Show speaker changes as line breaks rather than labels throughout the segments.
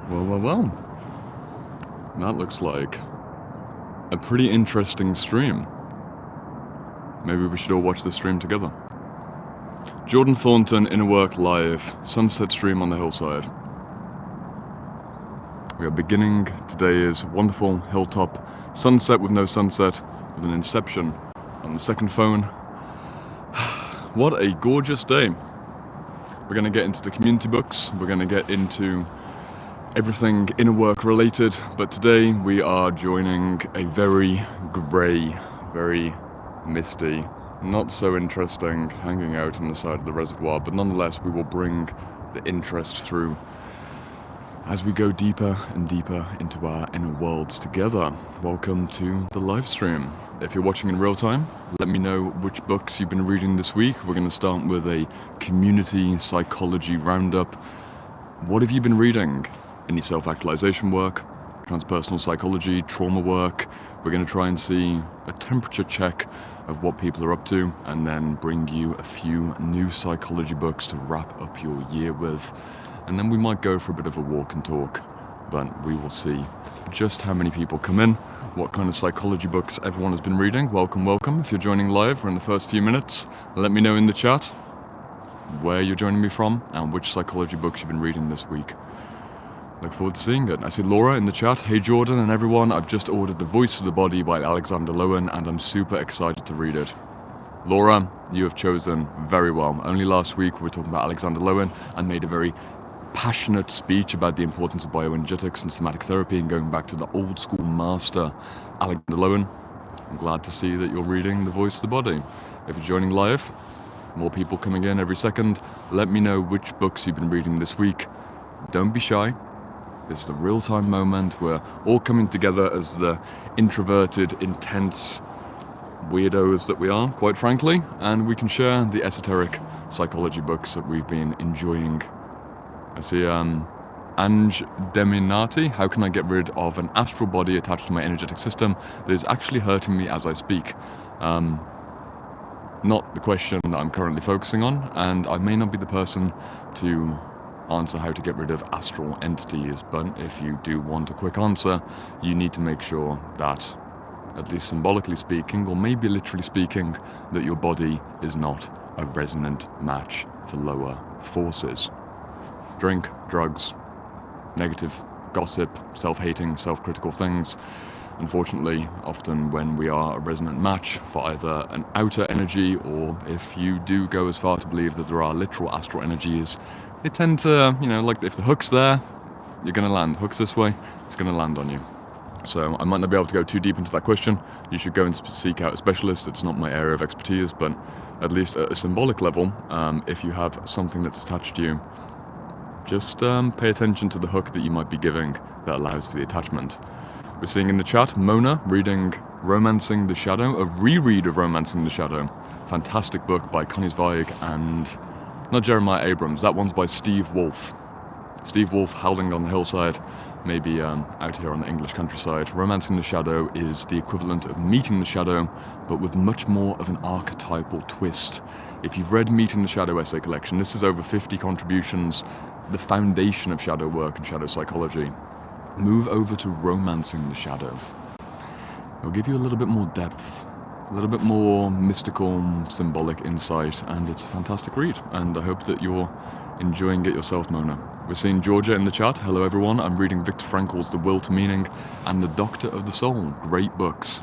Well. That looks like a pretty interesting stream. Maybe we should all watch the stream together. Jordan Thornton, Inner Work Live, sunset stream on the hillside. We are beginning today's wonderful hilltop sunset with no sunset, with an inception on the second phone. What a gorgeous day. We're going to get into the community books, we're going to get into everything inner work related, but today we are joining a very grey, very misty, not so interesting hanging out on the side of the reservoir, but nonetheless we will bring the interest through as we go deeper and deeper into our inner worlds together. Welcome to the live stream. If you're watching in real time, let me know which books you've been reading this week. We're going to start with a community psychology roundup. What have you been reading? Any self-actualization work, transpersonal psychology, trauma work? We're going to try and see a temperature check of what people are up to, and then bring you a few new psychology books to wrap up your year with. And then we might go for a bit of a walk and talk, but we will see just how many people come in, what kind of psychology books everyone has been reading. Welcome. If you're joining live, we're in the first few minutes. Let me know in the chat where you're joining me from and which psychology books you've been reading this week. Look forward to seeing it. I see Laura in the chat. Hey Jordan and everyone, I've just ordered The Voice of the Body by Alexander Lowen and I'm super excited to read it. Laura, you have chosen very well. Only last week we were talking about Alexander Lowen and made a very passionate speech about the importance of bioenergetics and somatic therapy and going back to the old school master, Alexander Lowen. I'm glad to see that you're reading The Voice of the Body. If you're joining live, more people coming in every second, let me know which books you've been reading this week. Don't be shy. This is a real-time moment. We're all coming together as the introverted, intense weirdos that we are, quite frankly, and we can share the esoteric psychology books that we've been enjoying. I see Ange Deminati, how can I get rid of an astral body attached to my energetic system that is actually hurting me as I speak? Not the question that I'm currently focusing on, and I may not be the person to answer how to get rid of astral entities, but if you do want a quick answer, you need to make sure that, at least symbolically speaking, or maybe literally speaking, that your body is not a resonant match for lower forces. Drink, drugs, negative gossip, self-hating, self-critical things. Unfortunately, often when we are a resonant match for either an outer energy, or if you do go as far to believe that there are literal astral energies, they tend to, like if the hook's there, you're going to land. Hook's this way, it's going to land on you. So I might not be able to go too deep into that question. You should go and seek out a specialist. It's not my area of expertise, but at least at a symbolic level, if you have something that's attached to you, just pay attention to the hook that you might be giving that allows for the attachment. We're seeing in the chat, Mona reading Romancing the Shadow, a reread of Romancing the Shadow. Fantastic book by Connie Zweig and not Jeremiah Abrams, that one's by Steve Wolfe. Steve Wolfe, Howling on the Hillside, maybe out here on the English countryside. Romancing the Shadow is the equivalent of Meeting the Shadow, but with much more of an archetypal twist. If you've read Meeting the Shadow essay collection, this is over 50 contributions, the foundation of shadow work and shadow psychology. Move over to Romancing the Shadow. It'll give you a little bit more depth, a little bit more mystical, symbolic insight, and it's a fantastic read, and I hope that you're enjoying it yourself, Mona. We're seeing Georgia in the chat. Hello everyone, I'm reading Viktor Frankl's The Will to Meaning and The Doctor of the Soul. Great books.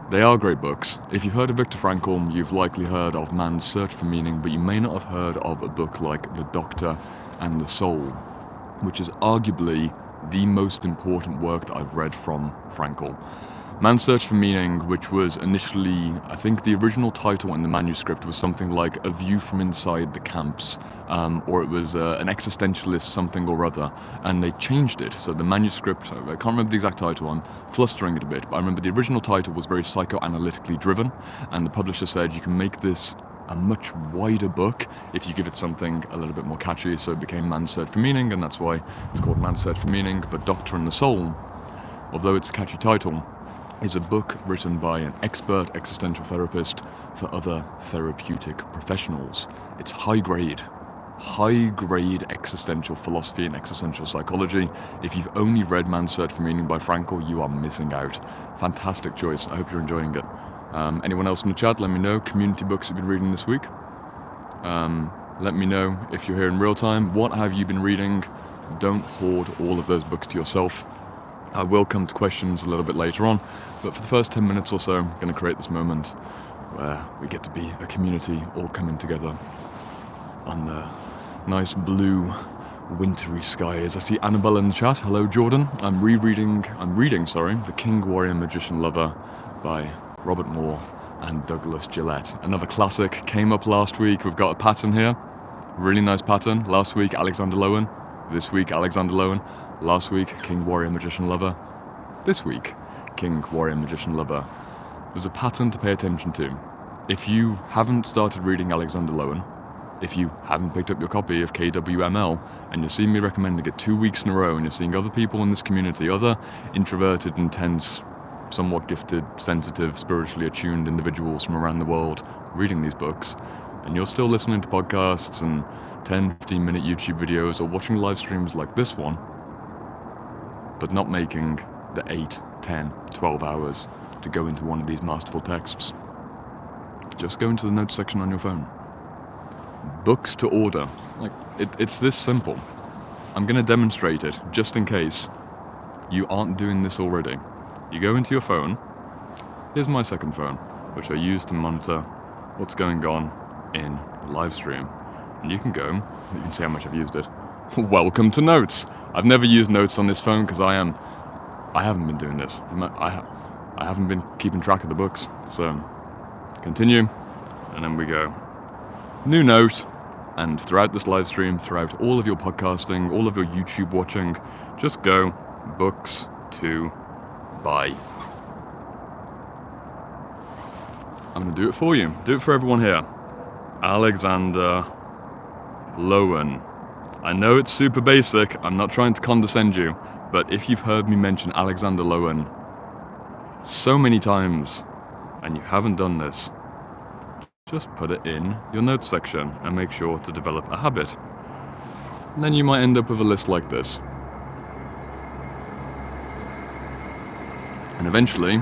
They are great books. If you've heard of Viktor Frankl, you've likely heard of Man's Search for Meaning, but you may not have heard of a book like The Doctor and the Soul, which is arguably the most important work that I've read from Frankl. Man's Search for Meaning, which was initially, I think the original title in the manuscript was something like A View from Inside the Camps, or it was an existentialist something or other, and they changed it. So the manuscript, I can't remember the exact title, I'm flustering it a bit, but I remember the original title was very psychoanalytically driven, and the publisher said you can make this a much wider book if you give it something a little bit more catchy, so it became Man's Search for Meaning, and that's why it's called Man's Search for Meaning. But Doctor and the Soul, although it's a catchy title, is a book written by an expert existential therapist for other therapeutic professionals. It's high grade, high-grade existential philosophy and existential psychology. If you've only read Man's Search for Meaning by Frankl, you are missing out. Fantastic choice. I hope you're enjoying it. Anyone else in the chat, let me know. Community books you've been reading this week. Let me know if you're here in real time. What have you been reading? Don't hoard all of those books to yourself. I will come to questions a little bit later on, but for the first 10 minutes or so, I'm going to create this moment where we get to be a community all coming together on the nice blue wintry skies. I see Annabelle in the chat. Hello, Jordan. I'm reading, The King, Warrior, Magician, Lover by Robert Moore and Douglas Gillette. Another classic came up last week. We've got a pattern here. Really nice pattern. Last week, Alexander Lowen. This week, Alexander Lowen. Last week, King, Warrior, Magician, Lover. This week, King, Warrior, Magician, Lover. There's a pattern to pay attention to. If you haven't started reading Alexander Lowen, if you haven't picked up your copy of KWML, and you're seeing me recommending it 2 weeks in a row, and you're seeing other people in this community, other introverted, intense, somewhat gifted, sensitive, spiritually attuned individuals from around the world reading these books, and you're still listening to podcasts and 10, 15-minute YouTube videos or watching live streams like this one, but not making the 8, 10, 12 hours to go into one of these masterful texts, just go into the notes section on your phone. Books to order. It's this simple. I'm going to demonstrate it, just in case you aren't doing this already. You go into your phone. Here's my second phone, which I use to monitor what's going on in the live stream. And you can see how much I've used it. Welcome to Notes. I've never used Notes on this phone because I haven't been doing this. I haven't been keeping track of the books. So, continue, and then we go. New note, and throughout this live stream, throughout all of your podcasting, all of your YouTube watching, just go books to buy. I'm going to do it for you. Do it for everyone here. Alexander Lowen. I know it's super basic, I'm not trying to condescend you, but if you've heard me mention Alexander Lowen so many times, and you haven't done this, just put it in your notes section and make sure to develop a habit. And then you might end up with a list like this. And eventually,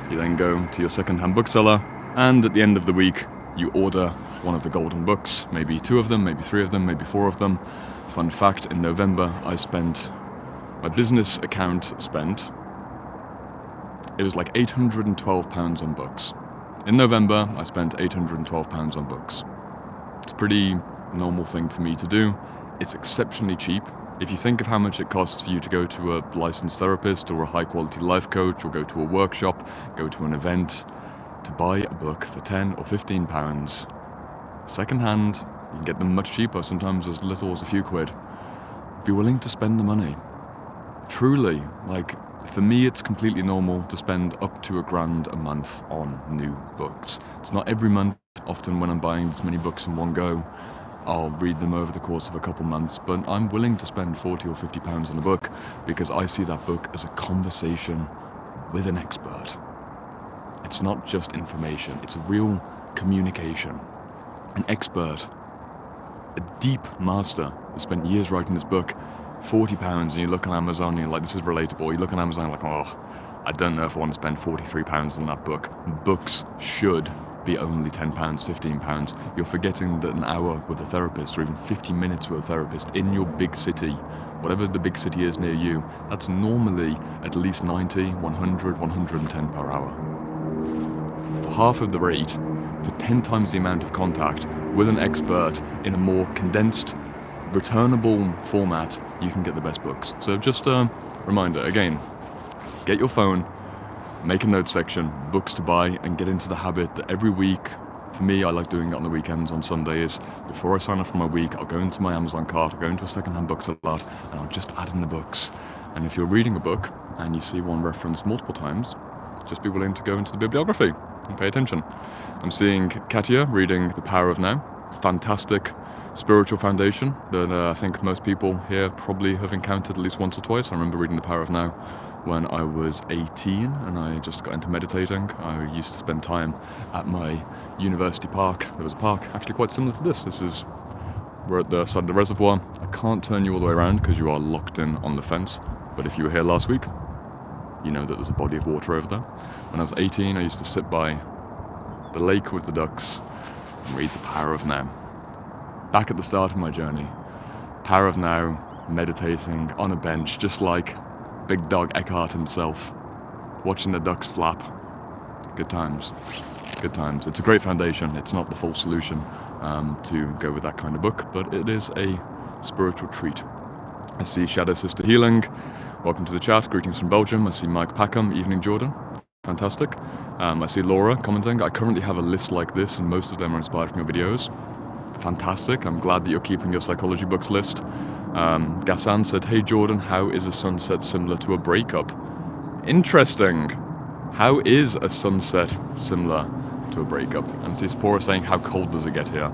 you then go to your second-hand bookseller, and at the end of the week, you order one of the golden books, maybe 2 of them, maybe 3 of them, maybe 4 of them. Fun fact, in November, my business account spent, it was like £812 on books. In November, I spent £812 on books. It's a pretty normal thing for me to do. It's exceptionally cheap. If you think of how much it costs for you to go to a licensed therapist or a high-quality life coach or go to a workshop, go to an event, to buy a book for £10 or £15, second-hand, you can get them much cheaper, sometimes as little as a few quid. Be willing to spend the money. Truly, for me it's completely normal to spend up to £1,000 a month on new books. It's not every month. Often when I'm buying this many books in one go, I'll read them over the course of a couple months, but I'm willing to spend £40 or £50 on a book because I see that book as a conversation with an expert. It's not just information, it's a real communication. An expert, a deep master who spent years writing this book, £40, and you look on Amazon and you're like, this is relatable. You look on Amazon and you're like, oh, I don't know if I want to spend £43 on that book. Books should be only £10, £15. You're forgetting that an hour with a therapist or even 50 minutes with a therapist in your big city, whatever the big city is near you, that's normally at least 90, 100, 110 per hour. For half of the rate, for 10 times the amount of contact with an expert in a more condensed, returnable format, you can get the best books. So just a reminder, again, get your phone, make a notes section, books to buy, and get into the habit that every week, for me, I like doing it on the weekends, on Sundays, before I sign up for my week, I'll go into my Amazon cart, I'll go into a second-hand bookseller, and I'll just add in the books. And if you're reading a book, and you see one referenced multiple times, just be willing to go into the bibliography and pay attention. I'm seeing Katia reading The Power of Now. Fantastic spiritual foundation that I think most people here probably have encountered at least once or twice. I remember reading The Power of Now when I was 18 and I just got into meditating. I used to spend time at my university park. There was a park actually quite similar to this. This is We're at the side of the reservoir. I can't turn you all the way around because you are locked in on the fence. But if you were here last week, you know that there's a body of water over there. When I was 18, I used to sit by the lake with the ducks and read The Power of Now. Back at the start of my journey, Power of Now, meditating on a bench, just like Big Dog Eckhart himself, watching the ducks flap. Good times. Good times. It's a great foundation. It's not the full solution to go with that kind of book, but it is a spiritual treat. I see Shadow Sister Healing. Welcome to the chat. Greetings from Belgium. I see Mike Packham. Evening, Jordan. Fantastic. I see Laura commenting. I currently have a list like this, and most of them are inspired from your videos. Fantastic. I'm glad that you're keeping your psychology books list. Gassan said, "Hey Jordan, how is a sunset similar to a breakup?" Interesting. How is a sunset similar to a breakup? And Seaspora saying, "How cold does it get here?"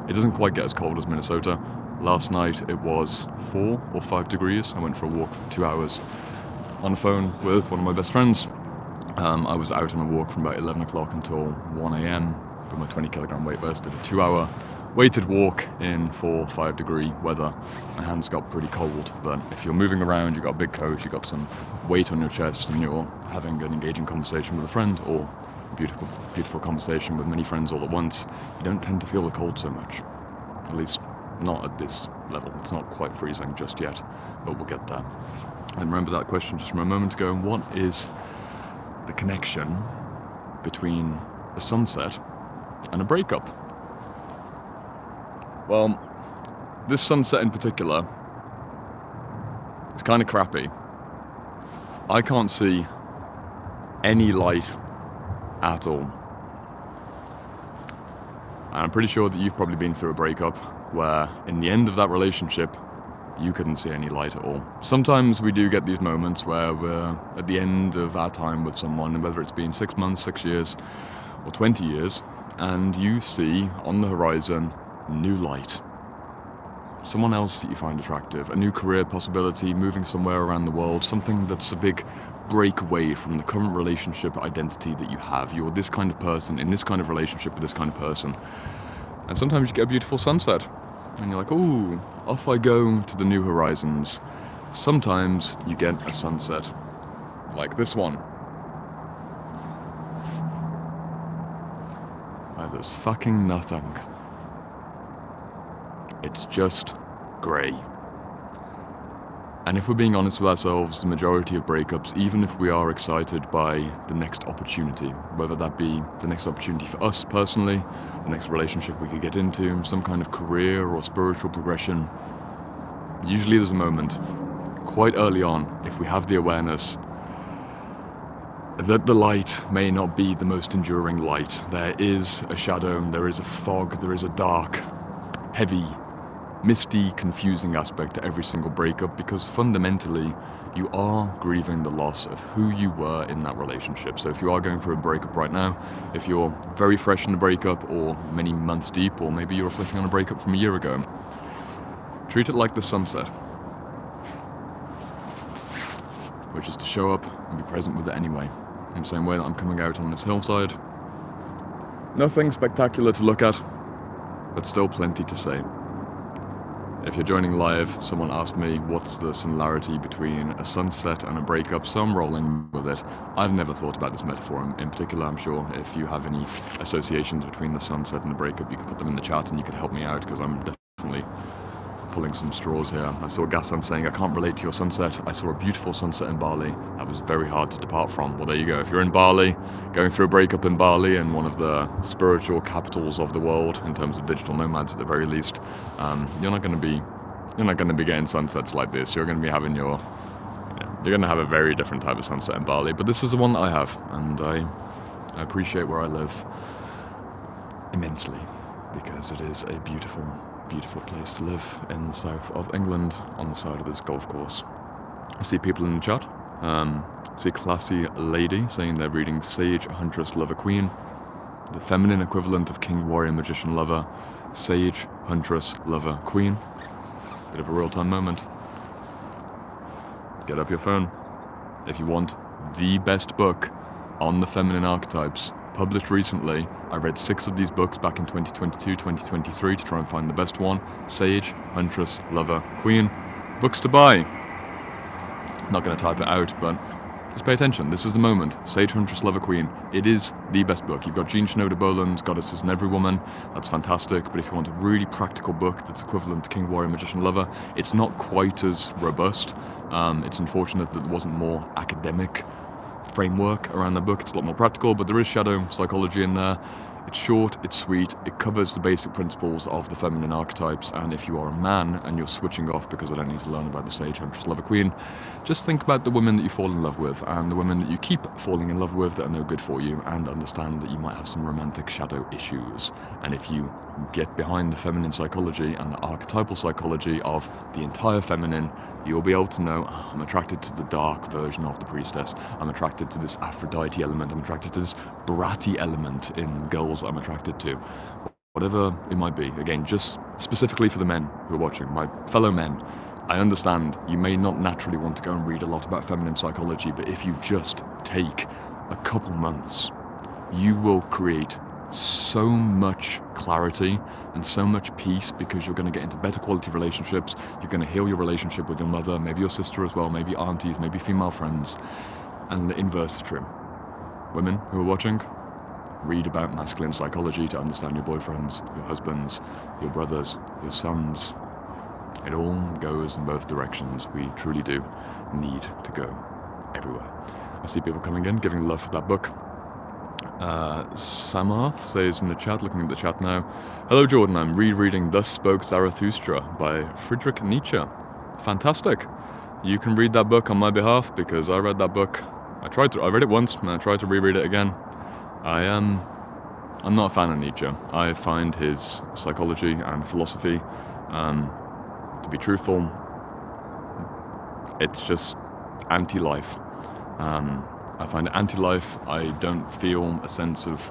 It doesn't quite get as cold as Minnesota. Last night it was 4 or 5 degrees. I went for a walk for 2 hours on the phone with one of my best friends. I was out on a walk from about 11 o'clock until 1 a.m. with my 20 kilogram weight vest. Did a 2-hour weighted walk in 4-5 degree weather. My hands got pretty cold, but if you're moving around, you've got a big coat, you've got some weight on your chest, and you're having an engaging conversation with a friend, or a beautiful conversation with many friends all at once, you don't tend to feel the cold so much. At least not at this level. It's not quite freezing just yet, but we'll get there. And remember that question just from a moment ago: what is the connection between a sunset and a breakup? Well, this sunset in particular is kind of crappy. I can't see any light at all. And I'm pretty sure that you've probably been through a breakup where in the end of that relationship you couldn't see any light at all. Sometimes we do get these moments where we're at the end of our time with someone, and whether it's been 6 months, 6 years, or 20 years, and you see on the horizon new light. Someone else that you find attractive, a new career possibility, moving somewhere around the world, something that's a big break away from the current relationship identity that you have. You're this kind of person in this kind of relationship with this kind of person. And sometimes you get a beautiful sunset. And you're like, ooh, off I go to the new horizons. Sometimes you get a sunset like this one. Where there's fucking nothing. It's just grey. And if we're being honest with ourselves, the majority of breakups, even if we are excited by the next opportunity, whether that be the next opportunity for us personally, the next relationship we could get into, some kind of career or spiritual progression, usually there's a moment, quite early on, if we have the awareness that the light may not be the most enduring light. There is a shadow, there is a fog, there is a dark, heavy, misty, confusing aspect to every single breakup, because fundamentally you are grieving the loss of who you were in that relationship. So if you are going through a breakup right now, if you're very fresh in the breakup or many months deep, or maybe you're reflecting on a breakup from a year ago, treat it like the sunset, which is to show up and be present with it anyway, in the same way that I'm coming out on this hillside. Nothing spectacular to look at, but still plenty to say. If you're joining live, someone asked me what's the similarity between a sunset and a breakup, so I'm rolling with it. I've never thought about this metaphor in particular. I'm sure if you have any associations between the sunset and the breakup, you could put them in the chat and you could help me out, because I'm definitely pulling some straws here. I saw Gassan saying, I can't relate to your sunset. I saw a beautiful sunset in Bali. That was very hard to depart from. Well, there you go. If you're in Bali, going through a breakup in Bali, and one of the spiritual capitals of the world in terms of digital nomads at the very least, you're not going to be getting sunsets like this. You're going to be having you're going to have a very different type of sunset in Bali. But this is the one that I have, and I appreciate where I live immensely, because it is a beautiful place to live in the south of England on the side of this golf course. I see people in the chat. I see Classy Lady saying they're reading Sage, Huntress, Lover, Queen. The feminine equivalent of King, Warrior, Magician, Lover. Sage, Huntress, Lover, Queen. Bit of a real-time moment. Get up your phone. If you want the best book on the feminine archetypes, published recently, I read 6 of these books back in 2022, 2023 to try and find the best one. Sage, Huntress, Lover, Queen. Books to buy. Not going to type it out, but just pay attention. This is the moment. Sage, Huntress, Lover, Queen. It is the best book. You've got Jean Shinoda Boland's Goddesses in Every Woman. That's fantastic. But if you want a really practical book that's equivalent to King, Warrior, Magician, Lover, it's not quite as robust. It's unfortunate that there wasn't more academic framework around the book. It's a lot more practical, but there is shadow psychology in there. It's short, it's sweet, it covers the basic principles of the feminine archetypes, and if you are a man and you're switching off because I don't need to learn about the Sage, Huntress, Lover, Queen, just think about the women that you fall in love with and the women that you keep falling in love with that are no good for you, and understand that you might have some romantic shadow issues. And if you get behind the feminine psychology and the archetypal psychology of the entire feminine, you'll be able to know, I'm attracted to the dark version of the priestess, I'm attracted to this Aphrodite element, I'm attracted to this bratty element in girls I'm attracted to. Whatever it might be. Again, just specifically for the men who are watching, my fellow men, I understand you may not naturally want to go and read a lot about feminine psychology, but if you just take a couple months, you will create so much clarity and so much peace, because you're going to get into better quality relationships. You're going to heal your relationship with your mother, maybe your sister as well, maybe aunties, maybe female friends. And the inverse is true. Women who are watching, read about masculine psychology to understand your boyfriends, your husbands, your brothers, your sons. It all goes in both directions. We truly do need to go everywhere. I see people coming in, giving love for that book. Samarth says in the chat, looking at the chat now, hello Jordan, I'm rereading Thus Spoke Zarathustra by Friedrich Nietzsche. Fantastic. You can read that book on my behalf, because I read that book. I read it once and I tried to reread it again. I'm not a fan of Nietzsche. I find his psychology and philosophy, to be truthful, it's just anti-life. I find it anti-life. I don't feel a sense of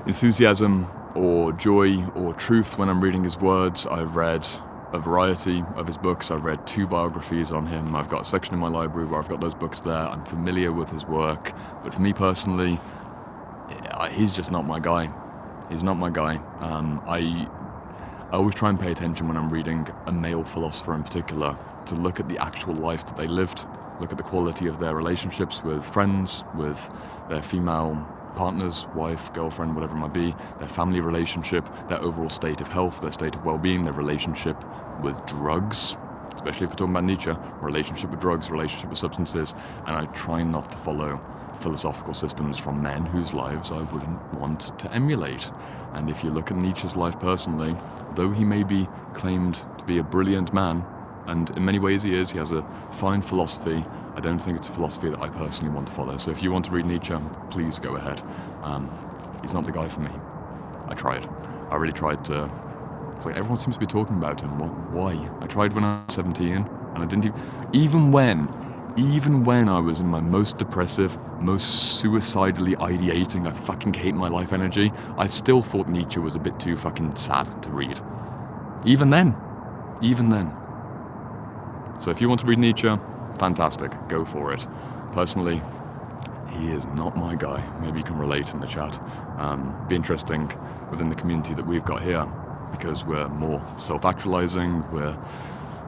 enthusiasm or joy or truth when I'm reading his words. I've read a variety of his books. I've read 2 biographies on him. I've got a section in my library where I've got those books there. I'm familiar with his work. But for me personally, he's just not my guy. He's not my guy. I always try and pay attention when I'm reading a male philosopher in particular to look at the actual life that they lived. Look at the quality of their relationships with friends, with their female partners, wife, girlfriend, whatever it might be, their family relationship, their overall state of health, their state of well-being, their relationship with drugs, especially if we're talking about Nietzsche, relationship with drugs, relationship with substances, and I try not to follow philosophical systems from men whose lives I wouldn't want to emulate. And if you look at Nietzsche's life personally, though he may be claimed to be a brilliant man, and in many ways he is, he has a fine philosophy, I don't think it's a philosophy that I personally want to follow. So if you want to read Nietzsche, please go ahead. He's not the guy for me. I tried. I really tried to... It's like everyone seems to be talking about him. Why? I tried when I was 17, and I didn't even when I was in my most depressive, most suicidally ideating, I fucking hate my life energy, I still thought Nietzsche was a bit too fucking sad to read. Even then. So if you want to read Nietzsche, fantastic, go for it. Personally, he is not my guy. Maybe you can relate in the chat. Be interesting within the community that we've got here, because we're more self-actualizing, we're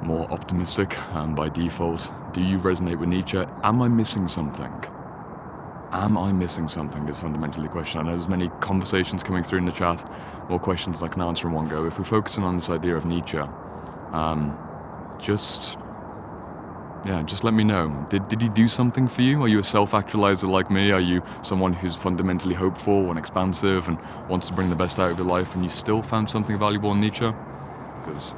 more optimistic, and by default, do you resonate with Nietzsche? Am I missing something? Is fundamentally the question. I know there's many conversations coming through in the chat, more questions I can answer in one go. If we're focusing on this idea of Nietzsche, just let me know. Did he do something for you? Are you a self-actualizer like me? Are you someone who's fundamentally hopeful and expansive and wants to bring the best out of your life, and you still found something valuable in Nietzsche? Because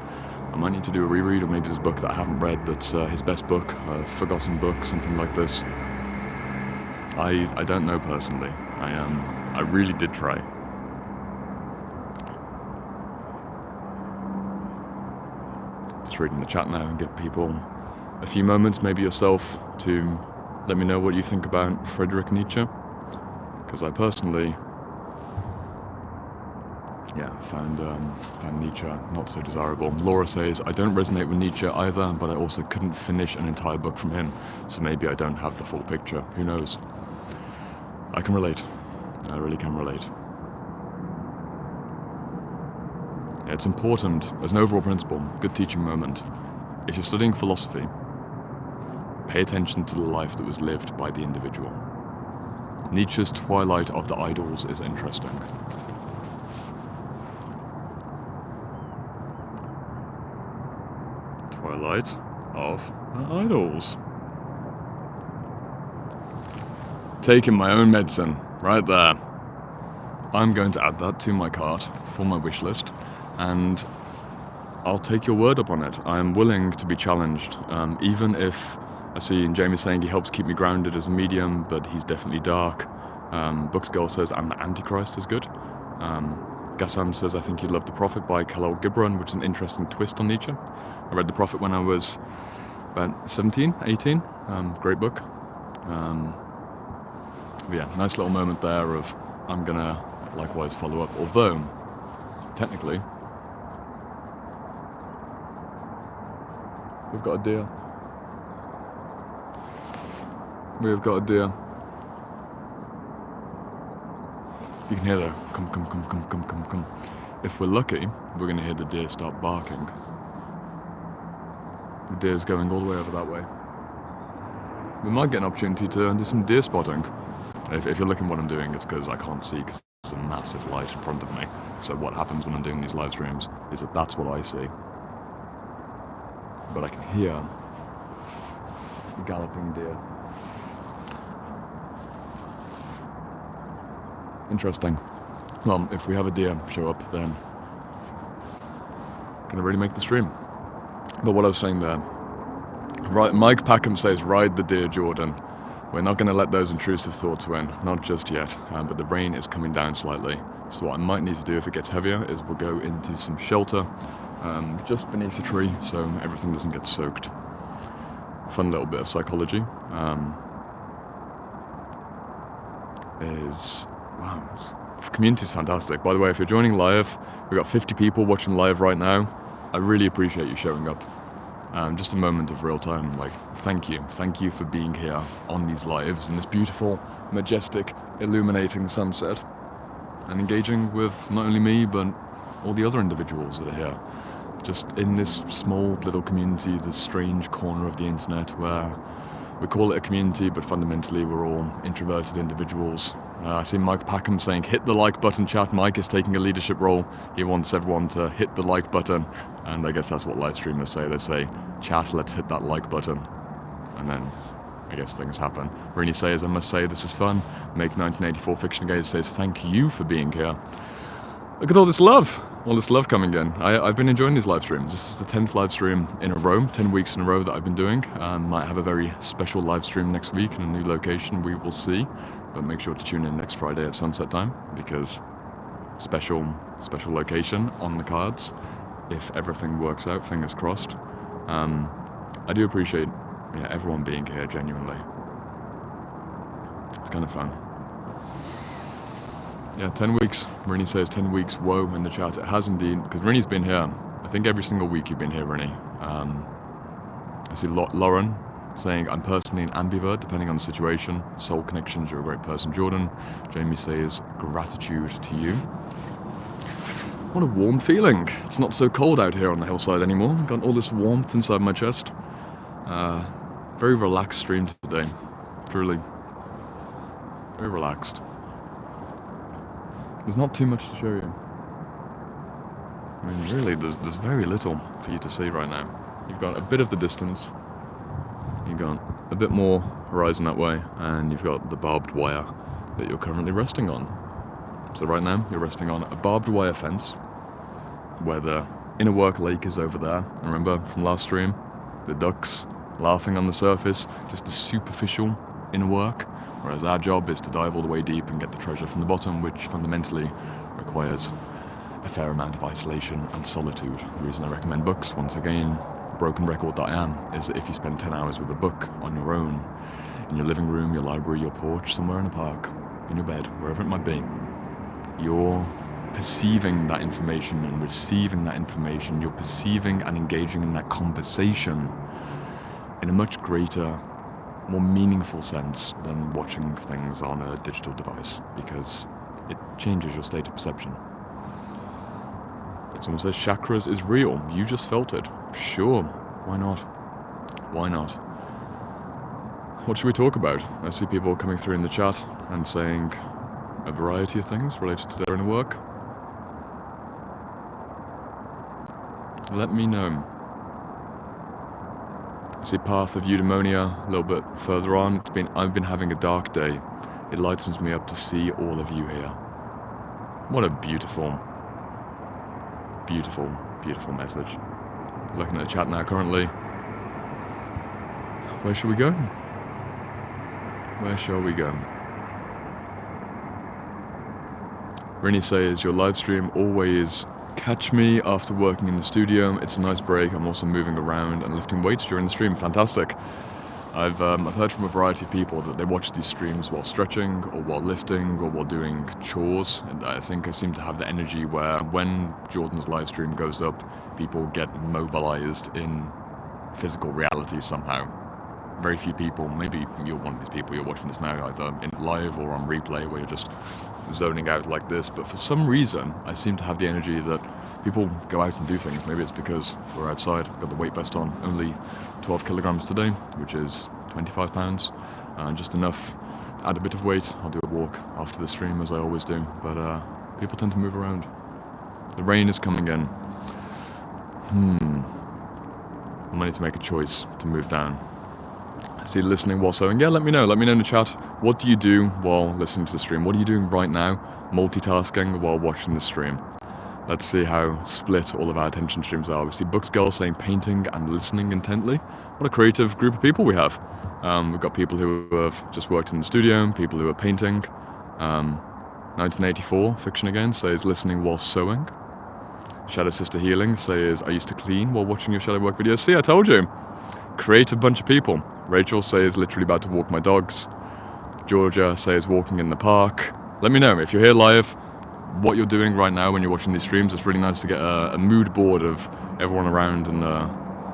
I might need to do a reread, or maybe there's a book that I haven't read that's his best book, a forgotten book, something like this. I don't know personally. I really did try. Just reading the chat now and give people a few moments, maybe yourself, to let me know what you think about Friedrich Nietzsche, because I personally, found Nietzsche not so desirable. Laura says, I don't resonate with Nietzsche either, but I also couldn't finish an entire book from him, so maybe I don't have the full picture. Who knows? I can relate. I really can relate. It's important, as an overall principle, good teaching moment. If you're studying philosophy, pay attention to the life that was lived by the individual. Nietzsche's Twilight of the Idols is interesting. Twilight of the Idols. Taking my own medicine, right there. I'm going to add that to my cart for my wish list, and I'll take your word up on it. I am willing to be challenged, even if I see Jamie saying he helps keep me grounded as a medium, but he's definitely dark. Books Girl says I'm the Antichrist is good. Gassan says I think you'd love The Prophet by Khalil Gibran, which is an interesting twist on Nietzsche. I read The Prophet when I was about 17, 18. Great book. Yeah, nice little moment there of I'm gonna likewise follow up, although technically we've got a deer. We've got a deer. You can hear the come. If we're lucky, we're gonna hear the deer start barking. The deer's going all the way over that way. We might get an opportunity to do some deer spotting. If you're looking what I'm doing, it's because I can't see because there's a massive light in front of me. So what happens when I'm doing these live streams is that that's what I see. But I can hear the galloping deer. Interesting. Well, if we have a deer show up, then can I really make the stream? But what I was saying there, right? Mike Packham says, "Ride the deer, Jordan." We're not going to let those intrusive thoughts win, not just yet. But the rain is coming down slightly. So what I might need to do if it gets heavier is we'll go into some shelter, just beneath a tree, so everything doesn't get soaked. Fun little bit of psychology. Community is fantastic. By the way, if you're joining live, we've got 50 people watching live right now. I really appreciate you showing up. Just a moment of real time, like, thank you for being here on these lives in this beautiful, majestic, illuminating sunset, and engaging with not only me, but all the other individuals that are here. Just in this small little community, this strange corner of the internet where we call it a community, but fundamentally we're all introverted individuals. I see Mike Packham saying, hit the like button, chat. Mike is taking a leadership role. He wants everyone to hit the like button. And I guess that's what live streamers say. They say, chat, let's hit that like button. And then I guess things happen. Rini says, I must say this is fun. Make 1984 Fiction Gauge says, thank you for being here. Look at all this love coming in. I've been enjoying these live streams. This is the 10th live stream in a row, 10 weeks in a row that I've been doing. Might have a very special live stream next week in a new location, we will see. But make sure to tune in next Friday at sunset time, because special location on the cards. If everything works out, fingers crossed. I do appreciate everyone being here, genuinely. It's kind of fun. Yeah, 10 weeks. Rini says 10 weeks, whoa, in the chat. It has indeed, because Rini's been here. I think every single week you've been here, Rini. I see Lauren saying, I'm personally an ambivert, depending on the situation. Soul connections, you're a great person, Jordan. Jamie says, gratitude to you. What a warm feeling. It's not so cold out here on the hillside anymore. Got all this warmth inside my chest. Very relaxed stream today. Truly. Very relaxed. There's not too much to show you. I mean, really, there's very little for you to see right now. You've got a bit of the distance. You've got a bit more horizon that way, and you've got the barbed wire that you're currently resting on. So right now, you're resting on a barbed wire fence, where the inner work lake is over there. And remember from last stream, the ducks laughing on the surface, just the superficial inner work, whereas our job is to dive all the way deep and get the treasure from the bottom, which fundamentally requires a fair amount of isolation and solitude. The reason I recommend books, once again, broken record that I am, is that if you spend 10 hours with a book on your own, in your living room, your library, your porch, somewhere in a park, in your bed, wherever it might be, you're perceiving that information and receiving that information, you're perceiving and engaging in that conversation in a much greater, more meaningful sense than watching things on a digital device, because it changes your state of perception. Someone says chakras is real. You just felt it. Sure. Why not? Why not? What should we talk about? I see people coming through in the chat and saying a variety of things related to their inner work. Let me know. I see Path of Eudaimonia a little bit further on. I've been having a dark day. It lightens me up to see all of you here. What a beautiful, beautiful, beautiful message. Looking at the chat now currently. Where shall we go? Where shall we go? Rini says, your live stream always catch me after working in the studio. It's a nice break. I'm also moving around and lifting weights during the stream. Fantastic. I've heard from a variety of people that they watch these streams while stretching or while lifting or while doing chores. And I think I seem to have the energy where when Jordan's live stream goes up, people get mobilized in physical reality somehow. Very few people, maybe you're one of these people, you're watching this now either in live or on replay where you're just zoning out like this, but for some reason I seem to have the energy that people go out and do things. Maybe it's because we're outside. I've got the weight vest on, only 12 kilograms today, which is 25 pounds, just enough. Add a bit of weight, I'll do a walk after the stream as I always do, but people tend to move around. The rain is coming in. I might need to make a choice to move down. I see listening while sewing. Yeah, let me know in the chat. What do you do while listening to the stream? What are you doing right now, multitasking while watching the stream? Let's see how split all of our attention streams are. We see Books Girl saying painting and listening intently. What a creative group of people we have. We've got people who have just worked in the studio, people who are painting. 1984, Fiction Again, says listening while sewing. Shadow Sister Healing says, I used to clean while watching your shadow work videos. See, I told you. Creative bunch of people. Rachel says literally about to walk my dogs. Georgia says walking in the park. Let me know if you're here live, what you're doing right now when you're watching these streams. It's really nice to get a mood board of everyone around. And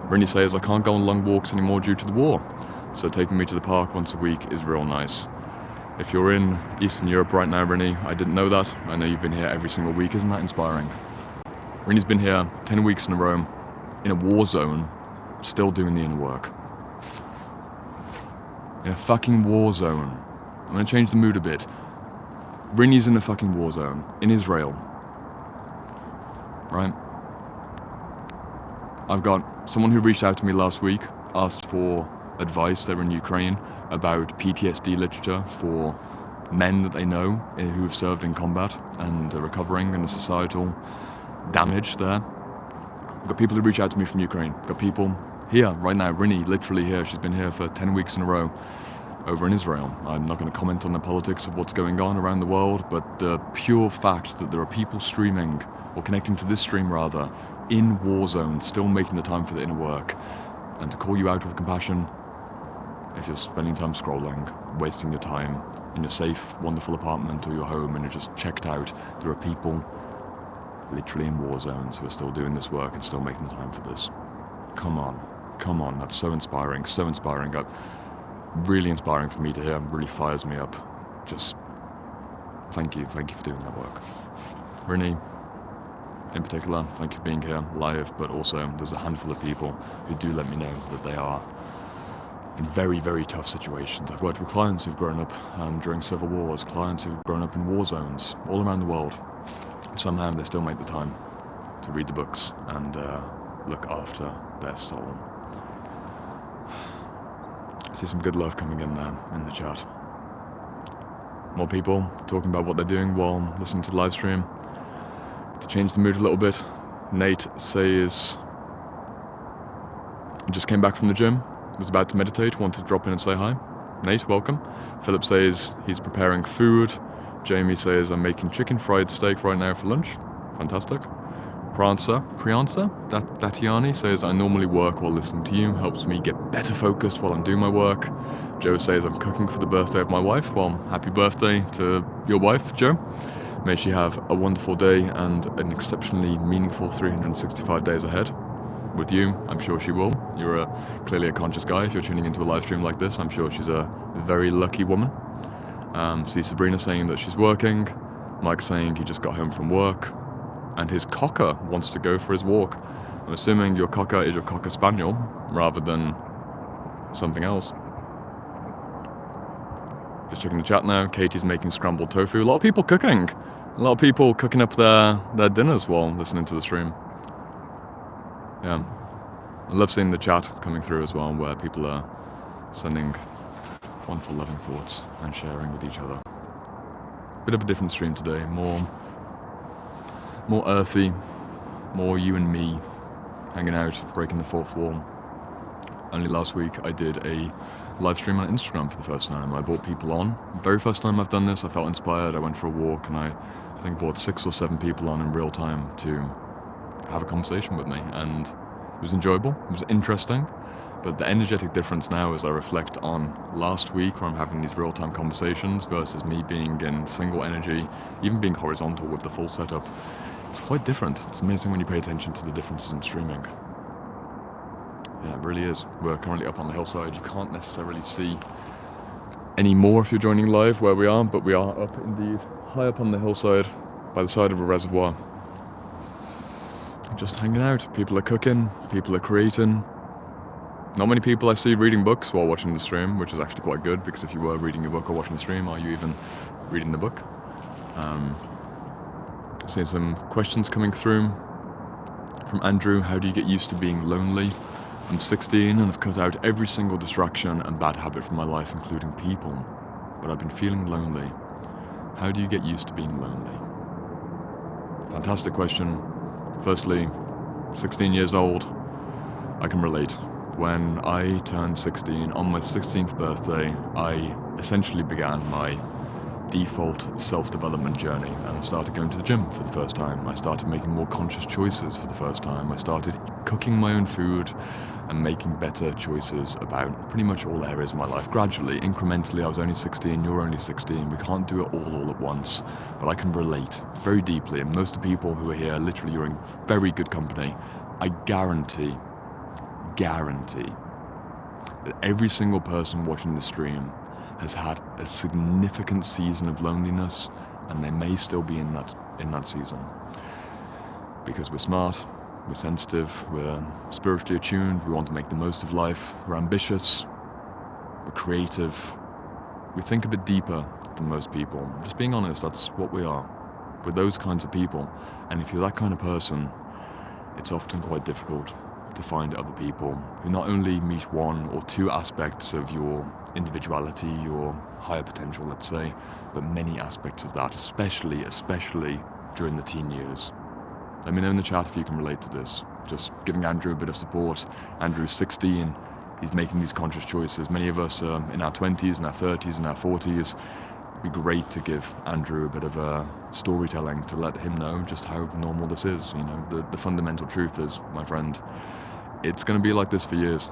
Rini says I can't go on long walks anymore due to the war, so taking me to the park once a week is real nice. If you're in Eastern Europe right now, Rini, I didn't know that. I know you've been here every single week. Isn't that inspiring? Rini's been here 10 weeks in a row in a war zone, still doing the inner work. In a fucking war zone. I'm gonna change the mood a bit. Rini's in a fucking war zone, in Israel. Right? I've got someone who reached out to me last week, asked for advice. They're in Ukraine about PTSD literature for men that they know who have served in combat and are recovering and the societal damage there. I've got people who reach out to me from Ukraine. I've got people here right now, Rini, literally here. She's been here for 10 weeks in a row over in Israel. I'm not going to comment on the politics of what's going on around the world, but the pure fact that there are people streaming, or connecting to this stream rather, in war zones, still making the time for the inner work, and to call you out with compassion if you're spending time scrolling, wasting your time in your safe, wonderful apartment or your home and you're just checked out. There are people literally in war zones who are still doing this work and still making the time for this. Come on, that's so inspiring, really inspiring for me to hear, really fires me up. Just thank you for doing that work. Rini, in particular, thank you for being here live, but also there's a handful of people who do let me know that they are in very, very tough situations. I've worked with clients who've grown up during civil wars, clients who've grown up in war zones all around the world. And somehow they still make the time to read the books and look after their soul. I see some good love coming in there in the chat. More people talking about what they're doing while listening to the live stream. To change the mood a little bit, Nate says, I just came back from the gym, was about to meditate, wanted to drop in and say hi. Nate, welcome. Philip says he's preparing food. Jamie says I'm making chicken fried steak right now for lunch. Fantastic. Priyansa, Datiani says I normally work while listening to you, helps me get better focused while I'm doing my work. Joe says I'm cooking for the birthday of my wife. Well, happy birthday to your wife, Joe. May she have a wonderful day and an exceptionally meaningful 365 days ahead. With you, I'm sure she will. You're clearly a conscious guy if you're tuning into a live stream like this. I'm sure she's a very lucky woman. See Sabrina saying that she's working. Mike saying he just got home from work. and his cocker wants to go for his walk. I'm assuming your cocker is your cocker spaniel rather than something else. Just checking the chat now. Katie's making scrambled tofu. A lot of people cooking. A lot of people cooking up their dinners while listening to the stream. Yeah. I love seeing the chat coming through as well, where people are sending wonderful loving thoughts and sharing with each other. Bit of a different stream today. More earthy. More you and me. Hanging out, breaking the fourth wall. Only last week I did a live stream on Instagram for the first time. I brought people on. The very first time I've done this, I felt inspired. I went for a walk and I think brought 6 or 7 people on in real time to have a conversation with me. And it was enjoyable, it was interesting. But the energetic difference now as I reflect on last week where I'm having these real-time conversations versus me being in single energy, even being horizontal with the full setup, it's quite different. It's amazing when you pay attention to the differences in streaming. Yeah, it really is. We're currently up on the hillside. You can't necessarily see any more if you're joining live where we are, but we are up indeed, high up on the hillside by the side of a reservoir. Just hanging out. People are cooking, people are creating. Not many people I see reading books while watching the stream, which is actually quite good, because if you were reading a book or watching the stream, are you even reading the book? Seeing some questions coming through from Andrew. How do you get used to being lonely? I'm 16 and I've cut out every single distraction and bad habit from my life, including people. But I've been feeling lonely. How do you get used to being lonely? Fantastic question. Firstly, 16 years old, I can relate. When I turned 16, on my 16th birthday, I essentially began my default self-development journey, and I started going to the gym for the first time. I started making more conscious choices for the first time. I started cooking my own food and making better choices about pretty much all areas of my life. Gradually, incrementally. I was only 16, you're only 16. We can't do it all at once, but I can relate very deeply. And most of the people who are here, literally, you're in very good company. I guarantee that every single person watching the stream has had a significant season of loneliness, and they may still be in that season. Because we're smart, we're sensitive, we're spiritually attuned, we want to make the most of life, we're ambitious, we're creative, we think a bit deeper than most people. Just being honest, that's what we are. We're those kinds of people, and if you're that kind of person, it's often quite difficult to find other people who not only meet one or two aspects of your individuality, your higher potential, let's say, but many aspects of that, especially during the teen years. Let me know in the chat if you can relate to this. Just giving Andrew a bit of support. Andrew's 16, he's making these conscious choices. Many of us are in our 20s, in our 30s, in our 40s. It'd be great to give Andrew a bit of a storytelling to let him know just how normal this is. You know, the fundamental truth is, my friend, it's going to be like this for years.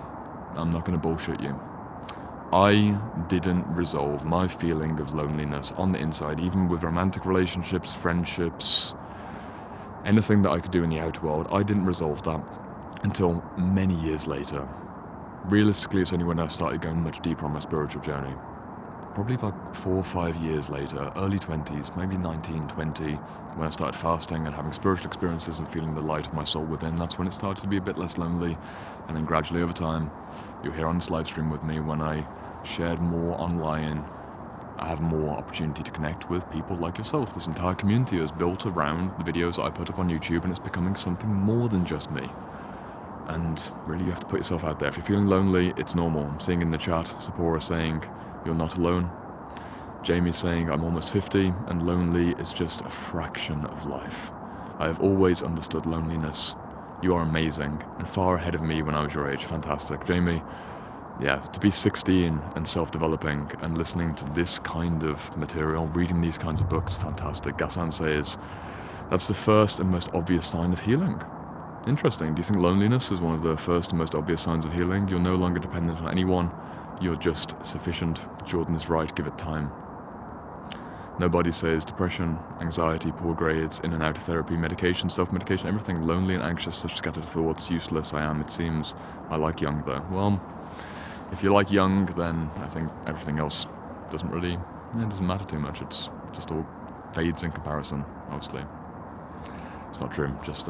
I'm not going to bullshit you. I didn't resolve my feeling of loneliness on the inside, even with romantic relationships, friendships, anything that I could do in the outer world. I didn't resolve that until many years later. Realistically, it's only when I started going much deeper on my spiritual journey. Probably about 4 or 5 years later, early 20s, maybe 19, 20, when I started fasting and having spiritual experiences and feeling the light of my soul within. That's when it started to be a bit less lonely. And then gradually over time, you'll hear on this live stream with me, when I shared more online, I have more opportunity to connect with people like yourself. This entire community is built around the videos that I put up on YouTube, and it's becoming something more than just me. And really, you have to put yourself out there. If you're feeling lonely, it's normal. I'm seeing in the chat, Sephora saying, you're not alone. Jamie's saying, I'm almost 50, and lonely is just a fraction of life. I have always understood loneliness. You are amazing, and far ahead of me when I was your age. Fantastic. Jamie, yeah, to be 16 and self-developing and listening to this kind of material, reading these kinds of books, fantastic. Gassan says, that's the first and most obvious sign of healing. Interesting. Do you think loneliness is one of the first and most obvious signs of healing? You're no longer dependent on anyone. You're just sufficient. Jordan is right, give it time. Nobody says depression, anxiety, poor grades, in and out of therapy, medication, self-medication, everything. Lonely and anxious, such scattered thoughts, useless I am, it seems. I like young though. Well, if you like young, then I think everything else doesn't really, it doesn't matter too much. It's just all fades in comparison, obviously. It's not true. Just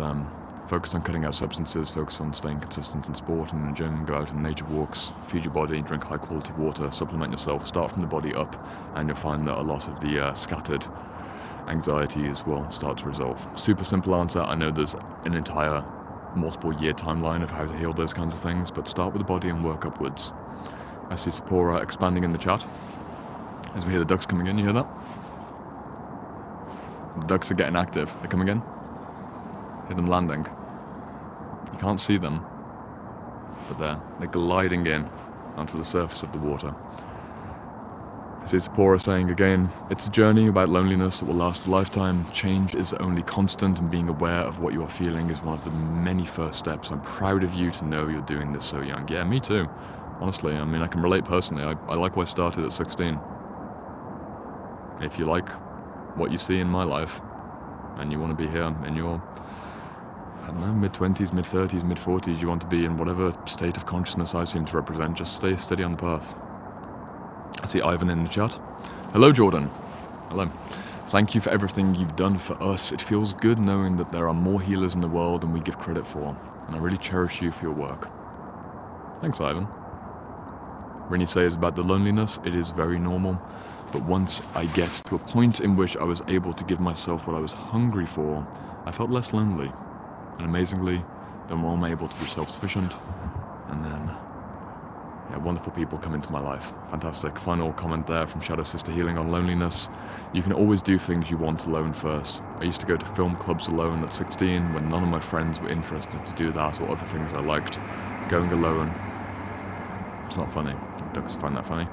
focus on cutting out substances, focus on staying consistent in sport and in the gym, go out on nature walks, feed your body, drink high quality water, supplement yourself, start from the body up, and you'll find that a lot of the scattered anxieties will start to resolve. Super simple answer. I know there's an entire multiple year timeline of how to heal those kinds of things, but start with the body and work upwards. I see Sephora expanding in the chat as we hear the ducks coming in. You hear that? The ducks are getting active. They're coming in. Hear them landing. You can't see them, but they're gliding in onto the surface of the water. I see Sephora saying again, it's a journey about loneliness that will last a lifetime. Change is only constant, and being aware of what you are feeling is one of the many first steps. I'm proud of you to know you're doing this so young. Yeah, me too. Honestly, I mean, I can relate personally. I like where I started at 16. If you like what you see in my life, and you want to be here in your, I don't know, mid-20s, mid-30s, mid-40s, you want to be in whatever state of consciousness I seem to represent, just stay steady on the path. I see Ivan in the chat. Hello, Jordan. Hello. Thank you for everything you've done for us. It feels good knowing that there are more healers in the world than we give credit for, and I really cherish you for your work. Thanks, Ivan. When you say it's about the loneliness, it is very normal, but once I get to a point in which I was able to give myself what I was hungry for, I felt less lonely. And amazingly, then I'm able to be self-sufficient, and then wonderful people come into my life. Fantastic. Final comment there from Shadow Sister Healing on loneliness. You can always do things you want alone first. I used to go to film clubs alone at 16 when none of my friends were interested to do that or other things I liked. Going alone, it's not funny. Ducks find that funny.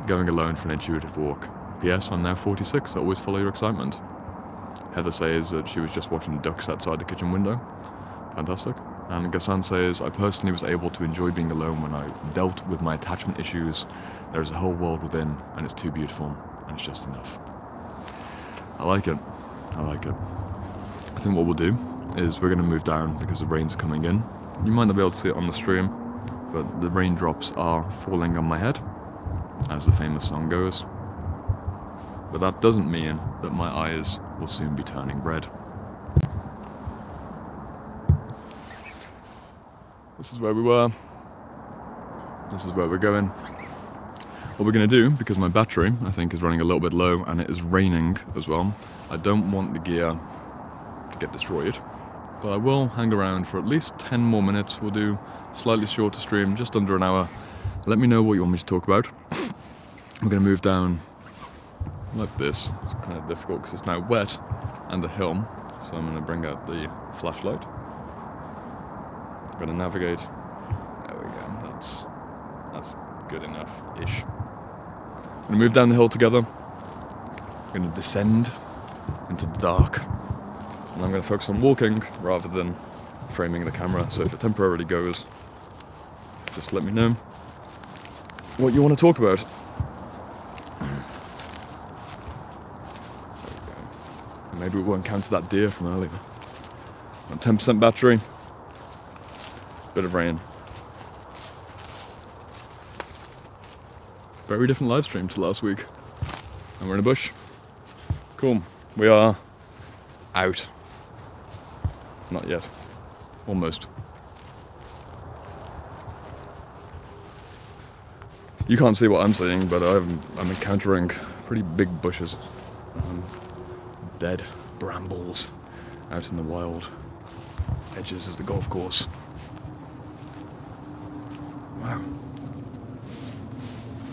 Going alone for an intuitive walk. P.S. I'm now 46, so always follow your excitement. Heather says that she was just watching the ducks outside the kitchen window. Fantastic. And Gassan says, I personally was able to enjoy being alone when I dealt with my attachment issues. There is a whole world within, and it's too beautiful, and it's just enough. I like it. I like it. I think what we'll do is we're going to move down because the rain's coming in. You might not be able to see it on the stream, but the raindrops are falling on my head, as the famous song goes. But that doesn't mean that my eyes will soon be turning red. This is where we were. This is where we're going. What we're going to do, because my battery, I think, is running a little bit low and it is raining as well, I don't want the gear to get destroyed. But I will hang around for at least 10 more minutes. We'll do a slightly shorter stream, just under an hour. Let me know what you want me to talk about. We're going to move down like this. It's kind of difficult because it's now wet and a hill. So I'm going to bring out the flashlight. I'm going to navigate. There we go. That's good enough-ish. I'm going to move down the hill together. I'm going to descend into the dark. And I'm going to focus on walking rather than framing the camera. So if it temporarily goes, just let me know what you want to talk about. Maybe we won't encounter that deer from earlier. 10% battery. Bit of rain. Very different live stream to last week. And we're in a bush. Cool. We are out. Not yet. Almost. You can't see what I'm seeing, but I'm encountering pretty big bushes. Dead brambles out in the wild edges of the golf course. Wow.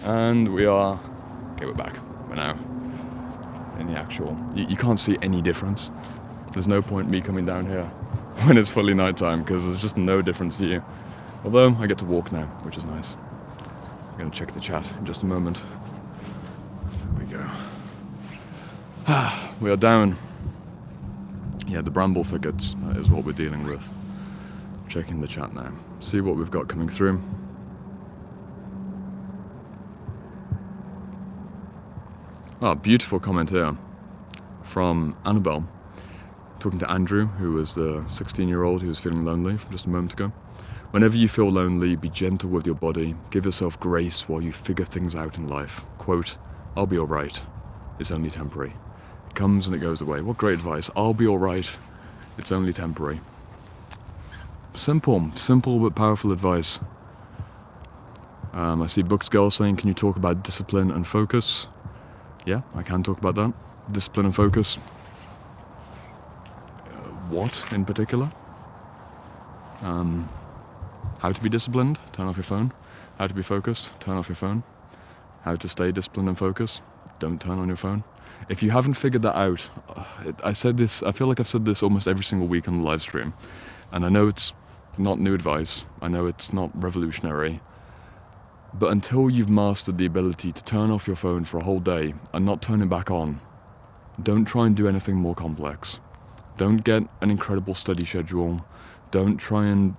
And we are, okay, we're back. We're now in the actual, you can't see any difference. There's no point me coming down here when it's fully nighttime because there's just no difference for you. Although I get to walk now, which is nice. I'm going to check the chat in just a moment. There we go. We are down. Yeah, the bramble thickets is what we're dealing with. Checking the chat now. See what we've got coming through. Oh, beautiful comment here from Annabelle, talking to Andrew, who was the 16-year-old who was feeling lonely from just a moment ago. Whenever you feel lonely, be gentle with your body. Give yourself grace while you figure things out in life. Quote, I'll be alright. It's only temporary. It comes and it goes away. What great advice. I'll be alright. It's only temporary. Simple but powerful advice. I see Books Girl saying, can you talk about discipline and focus? Yeah, I can talk about that. Discipline and focus. What in particular? How to be disciplined? Turn off your phone. How to be focused? Turn off your phone. How to stay disciplined and focused? Don't turn on your phone. If you haven't figured that out, I feel like I've said this almost every single week on the live stream. And I know it's not new advice. I know it's not revolutionary. But until you've mastered the ability to turn off your phone for a whole day and not turn it back on, don't try and do anything more complex. Don't get an incredible study schedule. Don't try and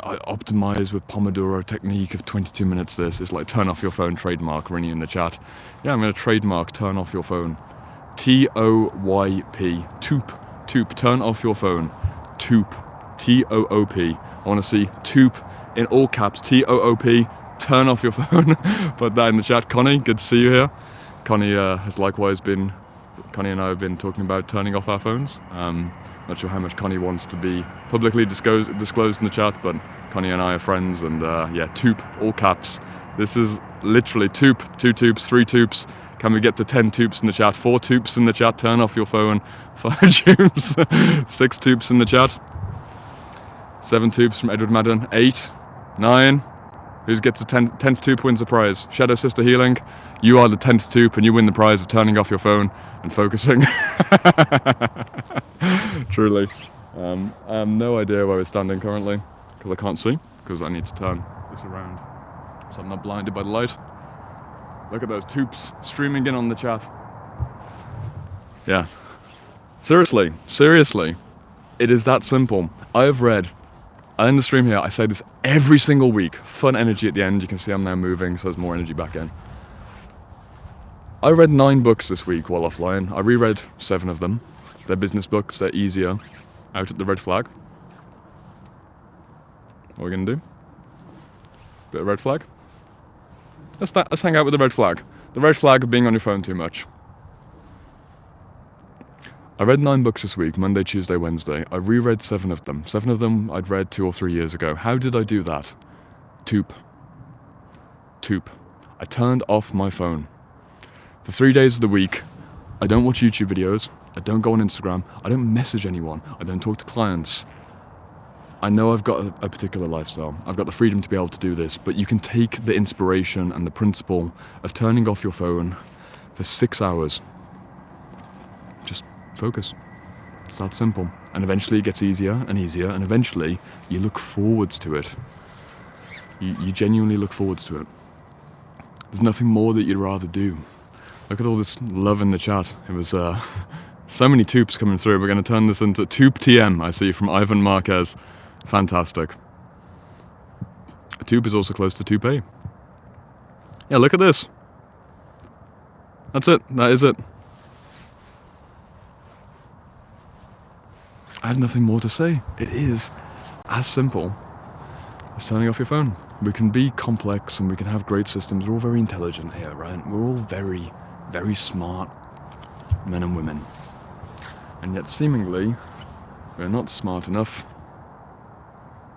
optimize with Pomodoro technique of 22 minutes this. It's like turn off your phone trademark, Rinny in the chat. Yeah, I'm going to trademark turn off your phone. TOYP. TOOP. TOOP. Turn off your phone. TOOP. TOOP. I want to see TOOP in all caps. TOOP. Turn off your phone. Put that in the chat. Connie, good to see you here. Connie has likewise been... Connie and I have been talking about turning off our phones. Not sure how much Connie wants to be publicly disclosed in the chat, but Connie and I are friends, and yeah, TOOP, all caps. This is literally TOOP, 2 TOOPs, 3 TOOPs. Can we get to 10 TOOPs in the chat? 4 TOOPs in the chat, turn off your phone. 5 TOOPs, 6 TOOPs in the chat. 7 TOOPs from Edward Madden, 8, 9. Who gets the 10th TOOP wins the prize. Shadow Sister Healing, you are the 10th TOOP and you win the prize of turning off your phone and focusing. Truly. I have no idea where we're standing currently, because I can't see, because I need to turn this around so I'm not blinded by the light. Look at those TOOPs streaming in on the chat. Yeah. Seriously, it is that simple. I have read, I end the stream here, I say this every single week. Fun energy at the end, you can see I'm now moving, so there's more energy back in. I read 9 books this week while offline. I reread 7 of them. They're business books, they're easier. Out at the red flag. What are we gonna do? Bit of red flag? Let's hang out with the red flag. The red flag of being on your phone too much. I read 9 books this week, Monday, Tuesday, Wednesday. I reread 7 of them. 7 of them I'd read 2 or 3 years ago. How did I do that? TOOP. I turned off my phone. For 3 days of the week, I don't watch YouTube videos, I don't go on Instagram, I don't message anyone, I don't talk to clients. I know I've got a particular lifestyle, I've got the freedom to be able to do this, but you can take the inspiration and the principle of turning off your phone for 6 hours. Just focus. It's that simple. And eventually it gets easier and easier, and eventually you look forwards to it. You genuinely look forwards to it. There's nothing more that you'd rather do. Look at all this love in the chat. It was so many TOOPs coming through. We're going to turn this into TOOP TM, I see, from Ivan Marquez. Fantastic. A TOOP is also close to TOOP. Yeah, look at this. That's it. That is it. I have nothing more to say. It is as simple as turning off your phone. We can be complex and we can have great systems. We're all very intelligent here, right? We're all very, very smart men and women. And yet seemingly, we're not smart enough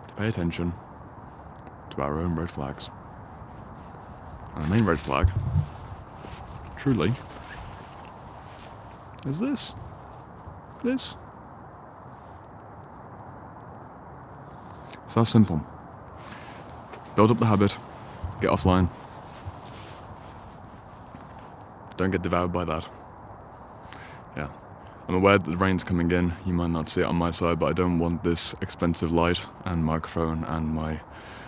to pay attention to our own red flags. And the main red flag, truly, is this. It's that simple. Build up the habit, get offline. Don't get devoured by that. Yeah. I'm aware that the rain's coming in. You might not see it on my side, but I don't want this expensive light and microphone and my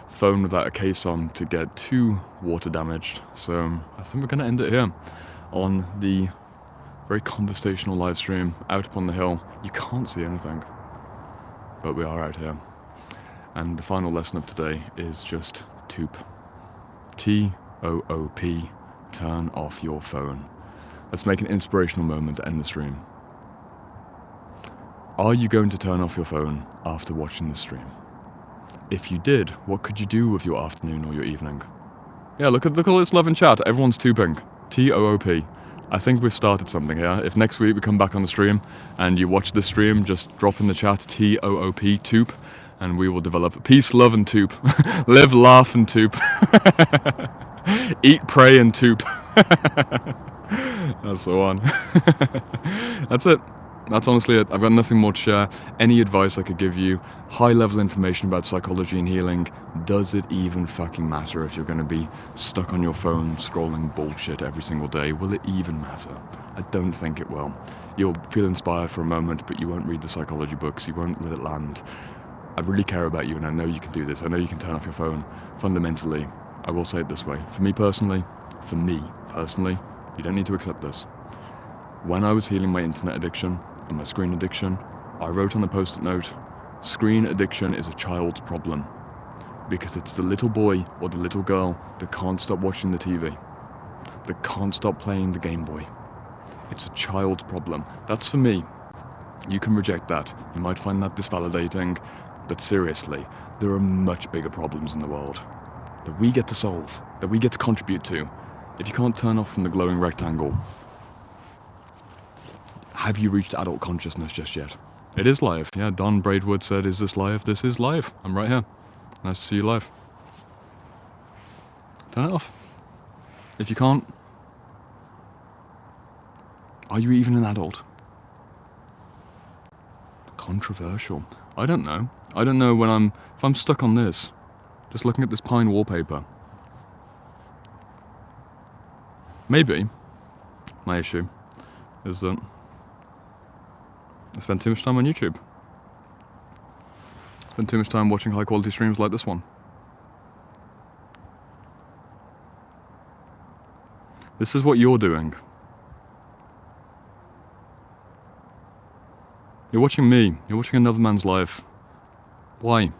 phone without a case on to get too water damaged. So I think we're going to end it here on the very conversational live stream out upon the hill. You can't see anything, but we are out here. And the final lesson of today is just TOOP. TOOP. Turn off your phone. Let's make an inspirational moment to end the stream. Are you going to turn off your phone after watching this stream? If you did, what could you do with your afternoon or your evening? Yeah, look at all this love in chat. Everyone's TOOPing. TOOP. I think we've started something here. If next week we come back on the stream and you watch the stream, just drop in the chat TOOP, TOOP, and we will develop peace, love, and TOOP. Live, laugh, and TOOP. Eat, pray, and TOOP. That's the one. That's it. That's honestly it. I've got nothing more to share. Any advice I could give you, high-level information about psychology and healing, does it even fucking matter if you're going to be stuck on your phone scrolling bullshit every single day? Will it even matter? I don't think it will. You'll feel inspired for a moment, but you won't read the psychology books. You won't let it land. I really care about you, and I know you can do this. I know you can turn off your phone. Fundamentally, I will say it this way. For me personally, you don't need to accept this. When I was healing my internet addiction and my screen addiction, I wrote on a post-it note, screen addiction is a child's problem, because it's the little boy or the little girl that can't stop watching the TV, that can't stop playing the Game Boy. It's a child's problem. That's for me. You can reject that. You might find that disvalidating, but seriously, there are much bigger problems in the world that we get to solve, that we get to contribute to. If you can't turn off from the glowing rectangle, have you reached adult consciousness just yet? It is live. Yeah, Don Braidwood said, is this live? This is live. I'm right here. Nice to see you live. Turn it off. If you can't, are you even an adult? Controversial. I don't know. I don't know if I'm stuck on this, just looking at this pine wallpaper. Maybe my issue is that I spend too much time on YouTube. Spend too much time watching high quality streams like this one. This is what you're doing. You're watching me. You're watching another man's life. Why?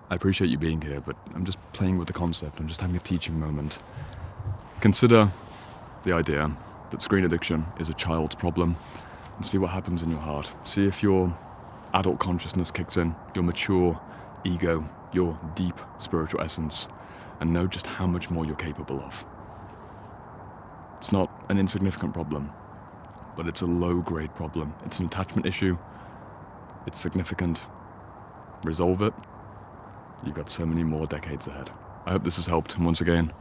I appreciate you being here, but I'm just playing with the concept. I'm just having a teaching moment. Consider the idea that screen addiction is a child's problem, and see what happens in your heart. See if your adult consciousness kicks in, your mature ego, your deep spiritual essence, and know just how much more you're capable of. It's not an insignificant problem, but it's a low-grade problem. It's an attachment issue. It's significant. Resolve it. You've got so many more decades ahead. I hope this has helped. And once again,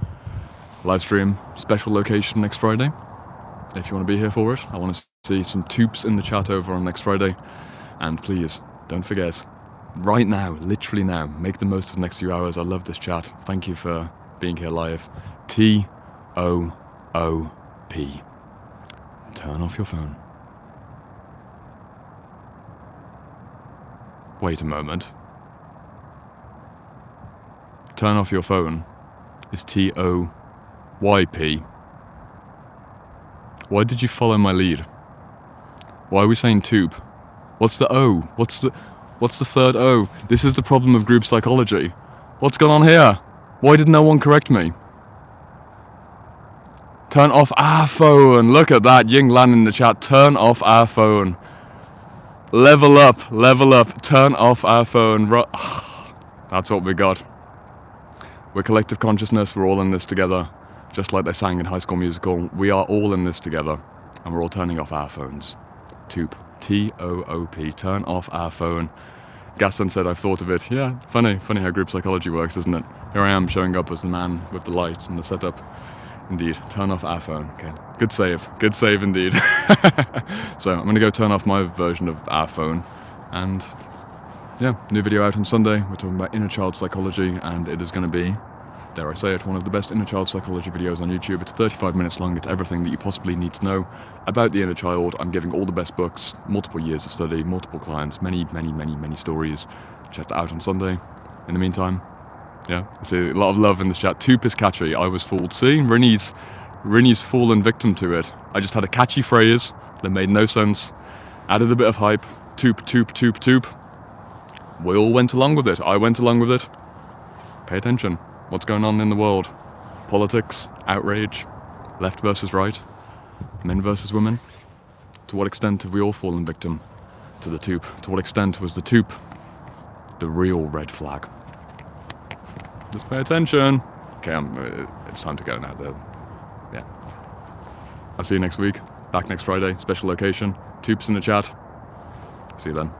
live stream, special location next Friday. If you want to be here for it, I want to see some TOOPs in the chat over on next Friday. And please, don't forget, right now, literally now, make the most of the next few hours. I love this chat. Thank you for being here live. TOOP. Turn off your phone. Wait a moment. Turn off your phone is TOYP. Why did you follow my lead? Why are we saying TOOP? What's the O? What's the third O? This is the problem of group psychology. What's going on here? Why did no one correct me? Turn off our phone. Look at that. Ying Lan in the chat. Turn off our phone. Level up. Level up. Turn off our phone. That's what we got. We're collective consciousness. We're all in this together. Just like they sang in High School Musical. We are all in this together. And we're all turning off our phones. TOOP. T-O-O-P. Turn off our phone. Gaston said, I've thought of it. Yeah, funny how group psychology works, isn't it? Here I am showing up as the man with the light and the setup. Indeed, turn off our phone. Okay, good save indeed. So I'm gonna go turn off my version of our phone, and yeah, new video out on Sunday. We're talking about inner child psychology, and it is gonna be, dare I say it, one of the best inner child psychology videos on YouTube. It's 35 minutes long. It's everything that you possibly need to know about the inner child. I'm giving all the best books, multiple years of study, multiple clients, many stories. Check that out on Sunday. In the meantime, yeah, I see a lot of love in the chat. TOOP is catchy. I was fooled. See, Rinny's fallen victim to it. I just had a catchy phrase that made no sense. Added a bit of hype. TOOP, TOOP, TOOP, TOOP. We all went along with it. I went along with it. Pay attention. What's going on in the world? Politics, outrage, left versus right, men versus women. To what extent have we all fallen victim to the TOOP? To what extent was the TOOP the real red flag? Just pay attention. Okay, it's time to go now, though. Yeah. I'll see you next week. Back next Friday. Special location. TOOP's in the chat. See you then.